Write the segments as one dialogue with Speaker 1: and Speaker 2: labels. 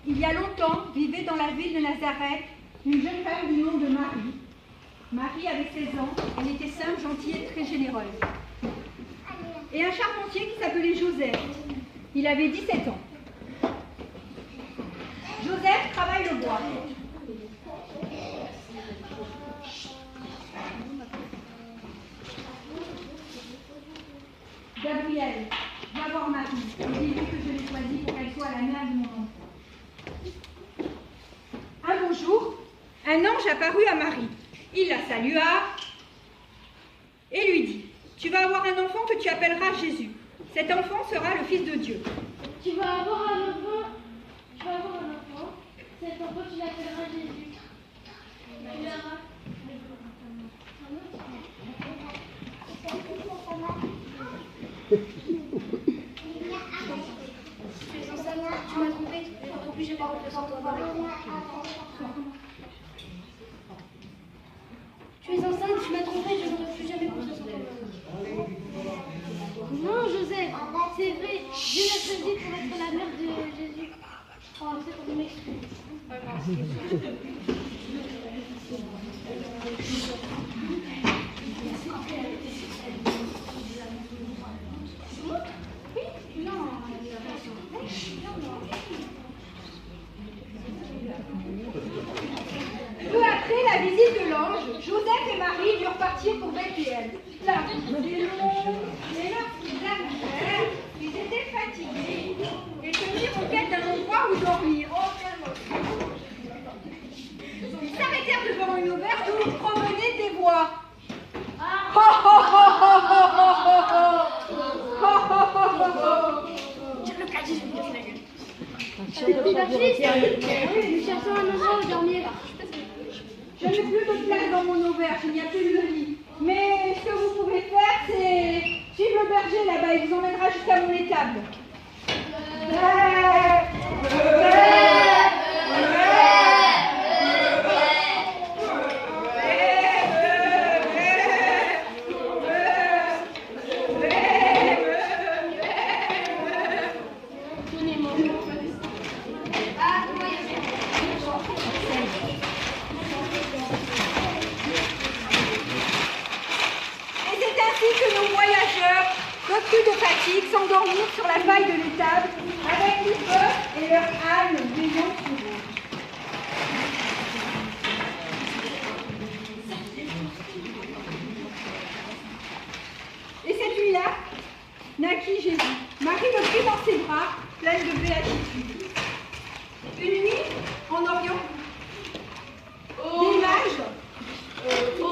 Speaker 1: Il y a longtemps, vivait dans la ville de Nazareth une jeune femme du nom de Marie. Marie avait 16 ans, elle était simple, gentille et très généreuse. Et un charpentier qui s'appelait Joseph. Il avait 17 ans. Joseph travaille le bois. Gabriel, viens voir Marie. Dis-lui que je l'ai choisie pour qu'elle soit la mère de mon enfant. Un beau jour, un ange apparut à Marie. Il la salua et lui dit: tu vas avoir un enfant que tu appelleras Jésus. Cet enfant sera le Fils de Dieu.
Speaker 2: Tu vas avoir un enfant. Cet enfant, tu l'appelleras Jésus. Tu verras. Tu m'as trompé. En plus, j'ai pas confiance en toi. Tu es enceinte, tu m'as trompé, je n'aurai plus jamais confiance en toi. Non, Joseph, c'est vrai, Dieu l'a choisi pour être la mère de Jésus. Oh, c'est pour m'excuser.
Speaker 1: Peu après la visite de l'ange, Joseph et Marie durent partir pour Bethléem. La route était longue, et lorsqu'ils arrivèrent, ils étaient fatigués et se mirent en quête d'un endroit où dormir. Oh, quel mot. Ils s'arrêtèrent devant une auberge où provenaient des voix. Ho, ho, ho, ho, ho, ho, ho. Ho, ho, ho, ho, ho.
Speaker 2: Nous cherchons un endroit où dormir.
Speaker 1: Je n'ai plus de place dans mon auberge, il n'y a plus de lit. Mais ce que vous pouvez faire, c'est suivre le berger là-bas, il vous emmènera jusqu'à mon étable. Repus de fatigue, s'endormirent sur la paille de l'étable, avec du feu et leur âne brillant sur eux. Et cette nuit-là, naquit Jésus. Marie le prit dans ses bras, pleine de béatitude. Une nuit, en Orient, des mages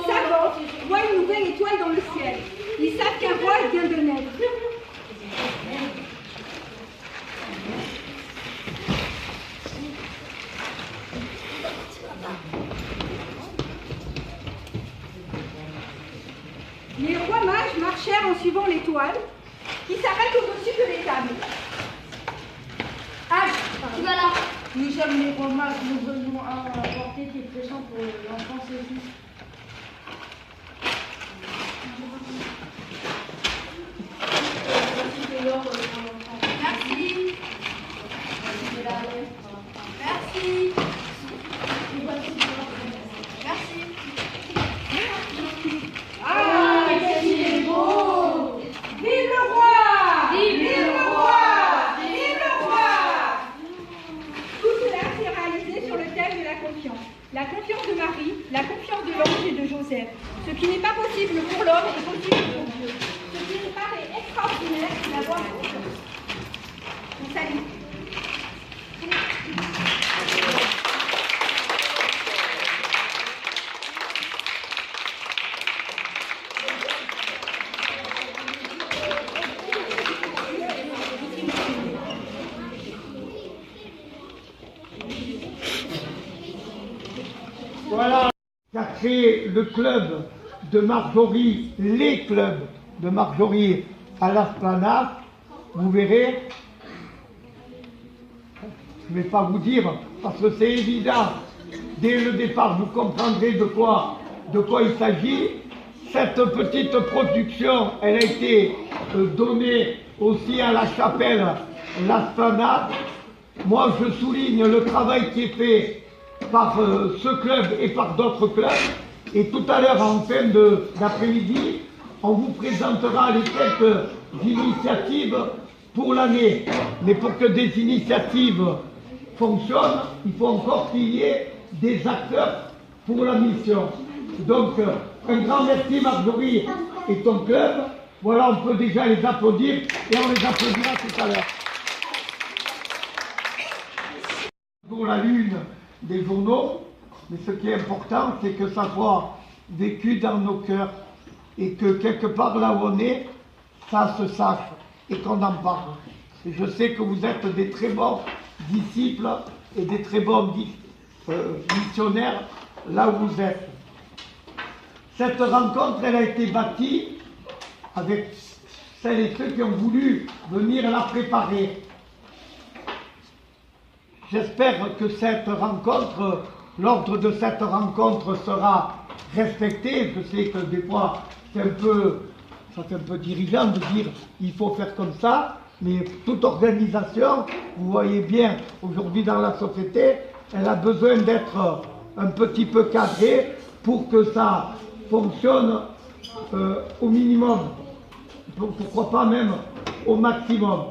Speaker 1: savants voient une nouvelle étoile dans le ciel. Ils savent qu'un roi vient de naître. Les rois mages marchèrent en suivant l'étoile, qui s'arrête au-dessus de l'étable. Ah, tu vas là.
Speaker 3: Nous sommes les rois mages, nous venons apporter tes présents pour l'enfant Jésus.
Speaker 1: Merci. Merci. Merci. Ah, qu'il est beau! Vive le roi! Vive le roi! Vive le roi! Tout cela s'est réalisé sur le thème de la confiance. La confiance de Marie, la confiance de l'ange et de Joseph. Ce qui n'est pas possible pour l'homme est possible pour Dieu. Ce qui nous paraît extraordinaire, c'est d'avoir confiance. On salue.
Speaker 4: Voilà, qui a créé le club de Marjorie, les clubs de Marjorie à l'Esplanade. Vous verrez, je ne vais pas vous dire, parce que c'est évident, dès le départ, vous comprendrez de quoi il s'agit. Cette petite production, elle a été donnée aussi à la chapelle l'Esplanade. Moi, je souligne le travail qui est fait par ce club et par d'autres clubs. Et tout à l'heure, en fin d'après-midi, on vous présentera les quelques initiatives pour l'année. Mais pour que des initiatives fonctionnent, il faut encore qu'il y ait des acteurs pour la mission. Donc, un grand merci Marjorie et ton club. Voilà, on peut déjà les applaudir et on les applaudira tout à l'heure. Pour la lune des journaux, mais ce qui est important, c'est que ça soit vécu dans nos cœurs et que quelque part là où on est, ça se sache et qu'on en parle. Et je sais que vous êtes des très bons disciples et des très bons missionnaires là où vous êtes. Cette rencontre, elle a été bâtie avec celles et ceux qui ont voulu venir la préparer. J'espère que cette rencontre, l'ordre de cette rencontre sera respecté. Je sais que des fois, ça fait un peu dirigeant de dire il faut faire comme ça, mais toute organisation, vous voyez bien, aujourd'hui dans la société, elle a besoin d'être un petit peu cadrée pour que ça fonctionne au minimum, pourquoi pas même au maximum.